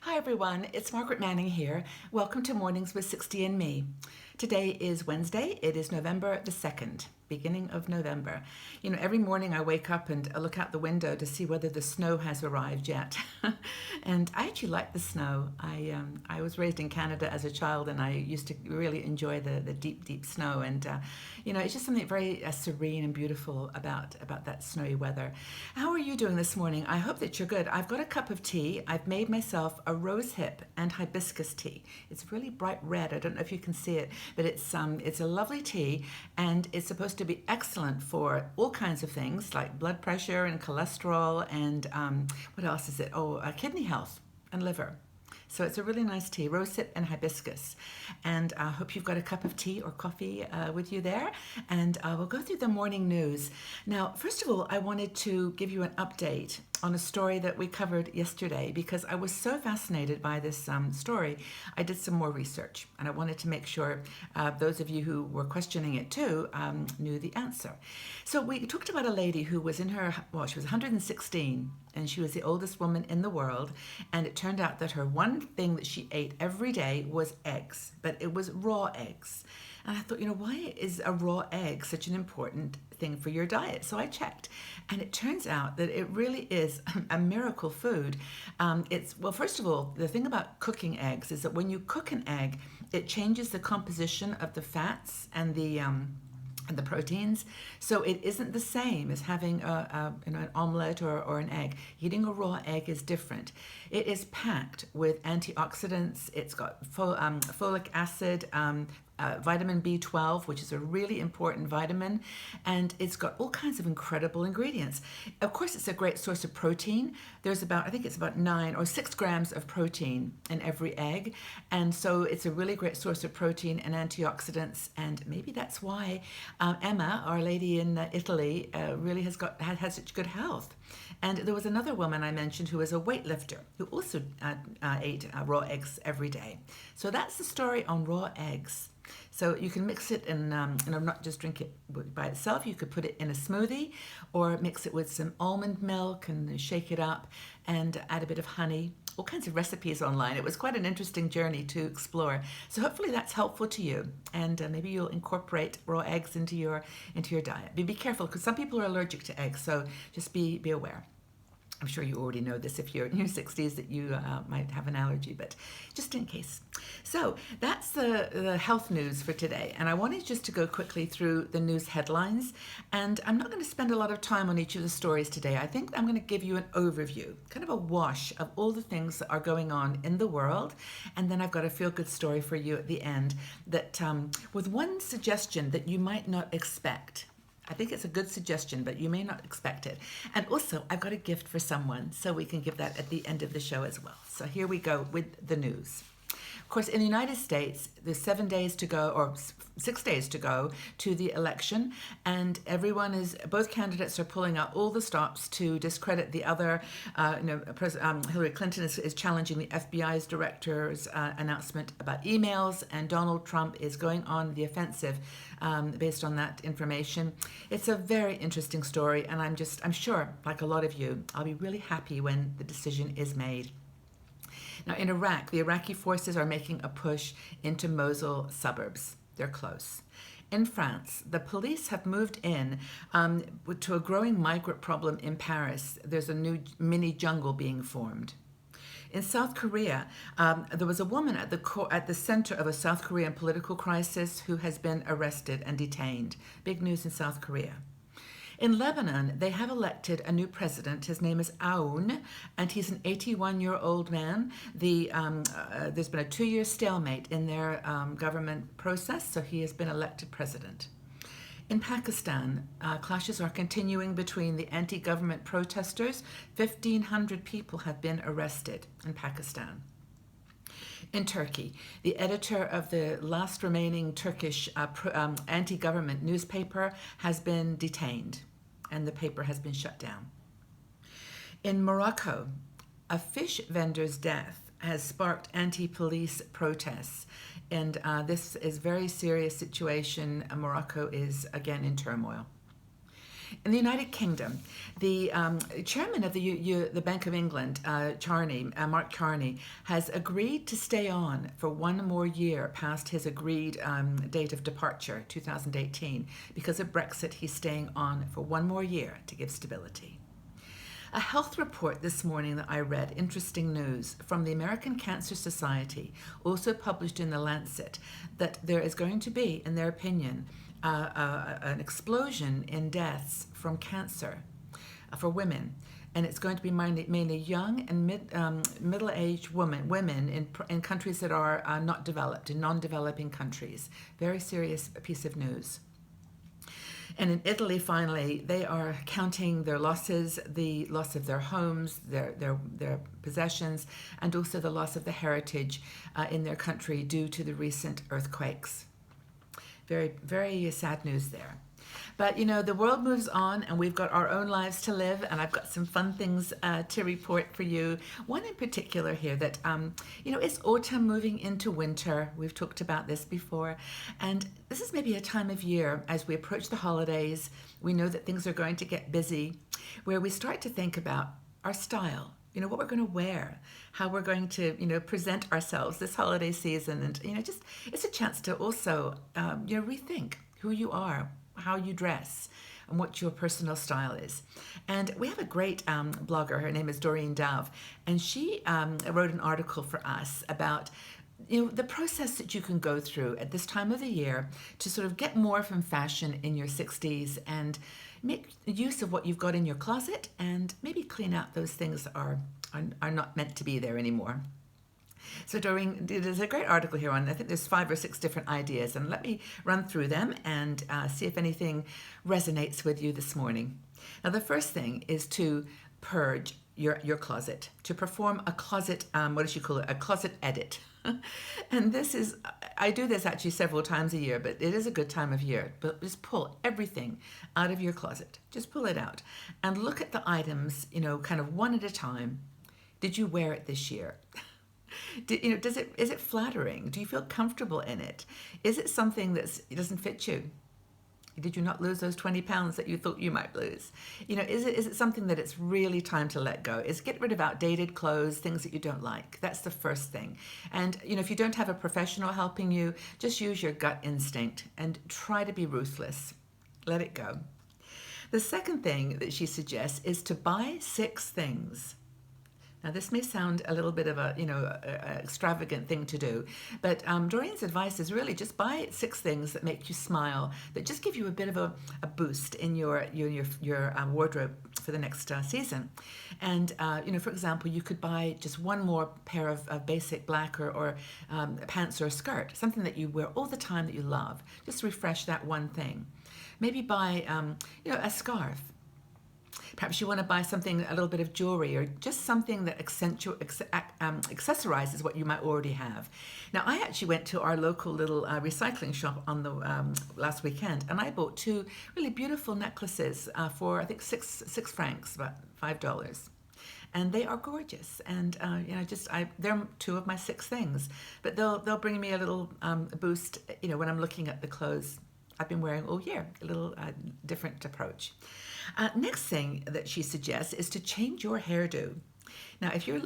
Hi everyone, it's Margaret Manning here. Welcome to Mornings with 60 and Me. Today is Wednesday. It is November the 2nd, beginning of November. You know, every morning I wake up and I look out the window to see whether the snow has arrived yet. And I actually like the snow. I was raised in Canada as a child and I used to really enjoy the deep, deep snow. And, it's just something very serene and beautiful about that snowy weather. How are you doing this morning? I hope that you're good. I've got a cup of tea. I've made myself a rose hip and hibiscus tea. It's really bright red. I don't know if you can see it, but it's a lovely tea, and it's supposed to be excellent for all kinds of things like blood pressure and cholesterol and what else is it? Kidney health and liver. So it's a really nice tea, rosehip and hibiscus. And I hope you've got a cup of tea or coffee with you there. And we'll go through the morning news. Now, first of all, I wanted to give you an update on a story that we covered yesterday because I was so fascinated by this story. I did some more research and I wanted to make sure those of you who were questioning it too knew the answer. So we talked about a lady who was she was 116 and she was the oldest woman in the world, and it turned out that her one thing that she ate every day was eggs, but it was raw eggs. And I thought, why is a raw egg such an important thing for your diet? So I checked, and it turns out that it really is a miracle food. First of all, the thing about cooking eggs is that when you cook an egg, it changes the composition of the fats and the proteins, so it isn't the same as having an omelette or an egg. Eating a raw egg is different. It is packed with antioxidants. It's got folic acid, vitamin B12, which is a really important vitamin, and it's got all kinds of incredible ingredients. Of course, it's a great source of protein. There's I think it's about 9 or 6 grams of protein in every egg, and so it's a really great source of protein and antioxidants, and maybe that's why Emma, our lady in Italy, really has such good health. And there was another woman I mentioned who was a weightlifter who also ate raw eggs every day. So that's the story on raw eggs. So you can mix it and not just drink it by itself. You could put it in a smoothie or mix it with some almond milk and shake it up and add a bit of honey. All kinds of recipes online. It was quite an interesting journey to explore. So hopefully that's helpful to you, and maybe you'll incorporate raw eggs into your diet. Be careful because some people are allergic to eggs, so just be aware. I'm sure you already know this if you're in your 60s that you might have an allergy, but just in case. So that's the health news for today. And I wanted just to go quickly through the news headlines. And I'm not going to spend a lot of time on each of the stories today. I think I'm going to give you an overview, kind of a wash of all the things that are going on in the world. And then I've got a feel-good story for you at the end that with one suggestion that you might not expect. I think it's a good suggestion, but you may not expect it. And also, I've got a gift for someone, so we can give that at the end of the show as well. So here we go with the news. Of course, in the United States, there's 7 days to go, or 6 days to go to the election, and both candidates are pulling out all the stops to discredit the other. Hillary Clinton is challenging the FBI's director's announcement about emails, and Donald Trump is going on the offensive based on that information. It's a very interesting story, and I'm sure, like a lot of you, I'll be really happy when the decision is made. Now, in Iraq, the Iraqi forces are making a push into Mosul suburbs. They're close. In France, the police have moved in to a growing migrant problem in Paris. There's a new mini jungle being formed. In South Korea, there was a woman at the center of a South Korean political crisis who has been arrested and detained. Big news in South Korea. In Lebanon, they have elected a new president. His name is Aoun, and he's an 81-year-old man. There's been a 2-year stalemate in their government process, so he has been elected president. In Pakistan, clashes are continuing between the anti-government protesters. 1,500 people have been arrested in Pakistan. In Turkey, the editor of the last remaining Turkish anti-government newspaper has been detained, and the paper has been shut down. In Morocco, a fish vendor's death has sparked anti-police protests, and this is a very serious situation. Morocco is again in turmoil. In the United Kingdom, the chairman of the Bank of England, Mark Carney, has agreed to stay on for one more year past his agreed date of departure, 2018. Because of Brexit, he's staying on for one more year to give stability. A health report this morning that I read, interesting news, from the American Cancer Society, also published in The Lancet, that there is going to be, in their opinion, an explosion in deaths from cancer for women. And it's going to be mainly young and middle-aged women in countries that are not developed, in non-developing countries. Very serious piece of news. And in Italy, finally, they are counting their losses, the loss of their homes, their possessions, and also the loss of the heritage in their country due to the recent earthquakes. Very, very sad news there. But, the world moves on, and we've got our own lives to live, and I've got some fun things to report for you. One in particular here that, it's autumn moving into winter. We've talked about this before. And this is maybe a time of year, as we approach the holidays, we know that things are going to get busy, where we start to think about our style. What we're going to wear, how we're going to, present ourselves this holiday season. And, just it's a chance to also, rethink who you are, how you dress, and what your personal style is. And we have a great blogger. Her name is Doreen Dove. And she wrote an article for us about the process that you can go through at this time of the year to sort of get more from fashion in your 60s and make use of what you've got in your closet and maybe clean out those things that are not meant to be there anymore. So Doreen, there's a great article here on, I think there's 5 or 6 different ideas, and let me run through them and see if anything resonates with you this morning. Now, the first thing is to purge your closet, to perform a closet, what does she call it? A closet edit. And I do this actually several times a year, but it is a good time of year. But just pull everything out of your closet. Just pull it out and look at the items, kind of one at a time. Did you wear it this year? Is it flattering? Do you feel comfortable in it? Is it something that doesn't fit you? Did you not lose those 20 pounds that you thought you might lose? Is it something that it's really time to let go? Is get rid of outdated clothes, things that you don't like. That's the first thing. And, if you don't have a professional helping you, just use your gut instinct and try to be ruthless. Let it go. The second thing that she suggests is to buy 6 things. Now, this may sound a little bit of a extravagant thing to do, but Doreen's advice is really just buy 6 things that make you smile, that just give you a bit of a boost in your wardrobe for the next season. And, for example, you could buy just one more pair of basic black or pants or a skirt, something that you wear all the time that you love. Just refresh that one thing. Maybe buy, a scarf. Perhaps you want to buy something, a little bit of jewelry, or just something that accessorizes what you might already have. Now, I actually went to our local little recycling shop on the last weekend, and I bought 2 really beautiful necklaces for, I think, 6 francs, about $5. And they are gorgeous, and they're 2 of my 6 things. But they'll bring me a little boost, when I'm looking at the clothes I've been wearing all year. A little different approach. Next thing that she suggests is to change your hairdo. Now, if you're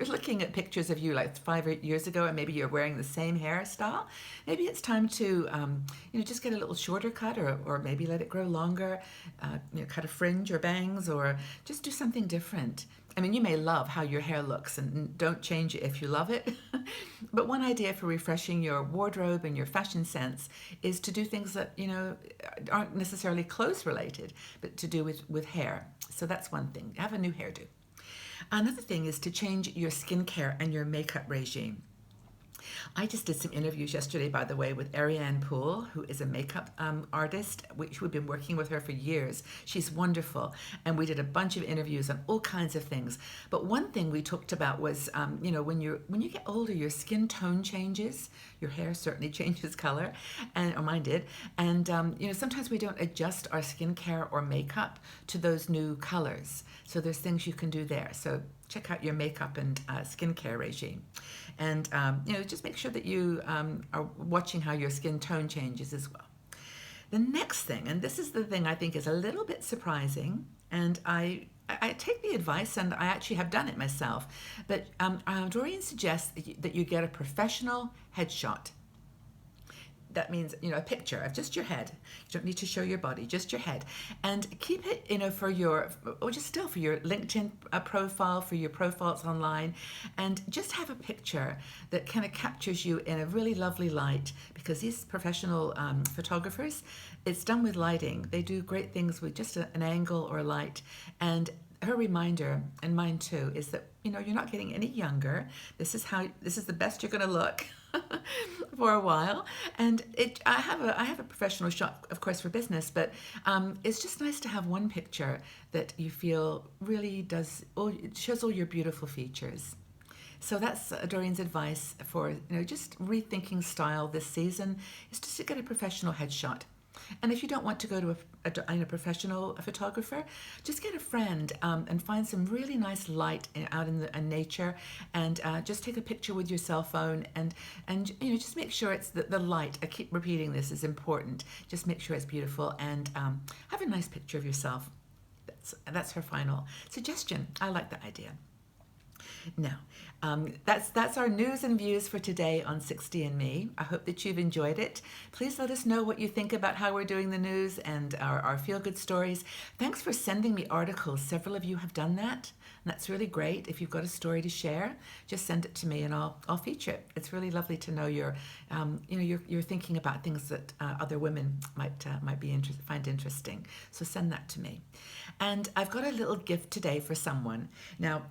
looking at pictures of you like 5 or 8 years ago, and maybe you're wearing the same hairstyle, maybe it's time to just get a little shorter cut, or maybe let it grow longer. Cut a fringe or bangs, or just do something different. I mean, you may love how your hair looks, and don't change it if you love it. But one idea for refreshing your wardrobe and your fashion sense is to do things that, aren't necessarily clothes related, but to do with hair. So that's one thing. Have a new hairdo. Another thing is to change your skincare and your makeup regime. I just did some interviews yesterday, by the way, with Ariane Poole, who is a makeup artist. We've been working with her for years. She's wonderful. And we did a bunch of interviews on all kinds of things. But one thing we talked about was, when you get older, your skin tone changes. Your hair certainly changes color, or mine did. And, sometimes we don't adjust our skincare or makeup to those new colors. So there's things you can do there. So check out your makeup and skincare regime. And, just make sure that you are watching how your skin tone changes as well. The next thing, and this is the thing I think is a little bit surprising, and I take the advice, and I actually have done it myself, but Doreen suggests that you get a professional headshot. That means, a picture of just your head. You don't need to show your body, just your head. And keep it, for your, or just still for your LinkedIn profile, for your profiles online. And just have a picture that kind of captures you in a really lovely light, because these professional photographers, it's done with lighting. They do great things with just an angle or a light. And her reminder, and mine too, is that, you're not getting any younger. This is the best you're going to look. For a while, and I have a professional shot, of course, for business, but it's just nice to have one picture that you feel really it shows all your beautiful features. So that's Doreen's advice for just rethinking style this season, is just to get a professional headshot. And if you don't want to go to a professional photographer, just get a friend and find some really nice light out in nature, and just take a picture with your cell phone, and just make sure it's the light. I keep repeating this, is important. Just make sure it's beautiful, and have a nice picture of yourself. That's her final suggestion. I like that idea. Now, that's our news and views for today on 60andMe. I hope that you've enjoyed it. Please let us know what you think about how we're doing the news and our feel-good stories. Thanks for sending me articles. Several of you have done that, and that's really great. If you've got a story to share, just send it to me, and I'll feature it. It's really lovely to know you're thinking about things that other women might find interesting. So send that to me. And I've got a little gift today for someone. Now,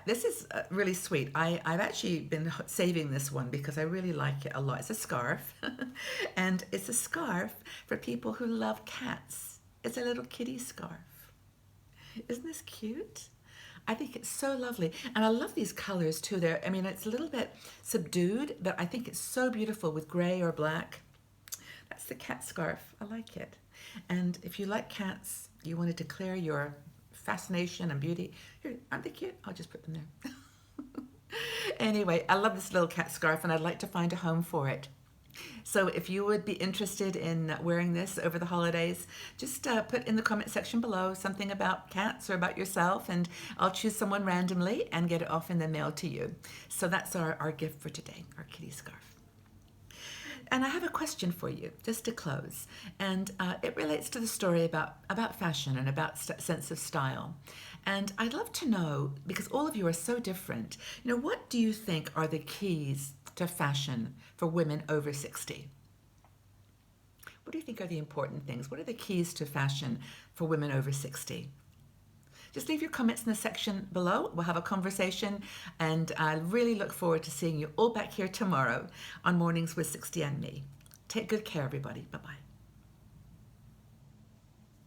this is really sweet. I've actually been saving this one because I really like it a lot. It's a scarf, and it's a scarf for people who love cats. It's a little kitty scarf. Isn't this cute? I think it's so lovely, and I love these colors too. It's a little bit subdued, but I think it's so beautiful with gray or black. That's the cat scarf. I like it. And if you like cats, you want to declare your fascination and beauty. Here, aren't they cute? I'll just put them there. Anyway, I love this little cat scarf, and I'd like to find a home for it. So if you would be interested in wearing this over the holidays, just put in the comment section below something about cats or about yourself, and I'll choose someone randomly and get it off in the mail to you. So that's our gift for today, our kitty scarf. And I have a question for you, just to close, and it relates to the story about fashion and about sense of style. And I'd love to know, because all of you are so different, what do you think are the keys to fashion for women over 60? What do you think are the important things? What are the keys to fashion for women over 60? Just leave your comments in the section below. We'll have a conversation, and I really look forward to seeing you all back here tomorrow on Mornings with 60andMe. Take good care, everybody. Bye-bye.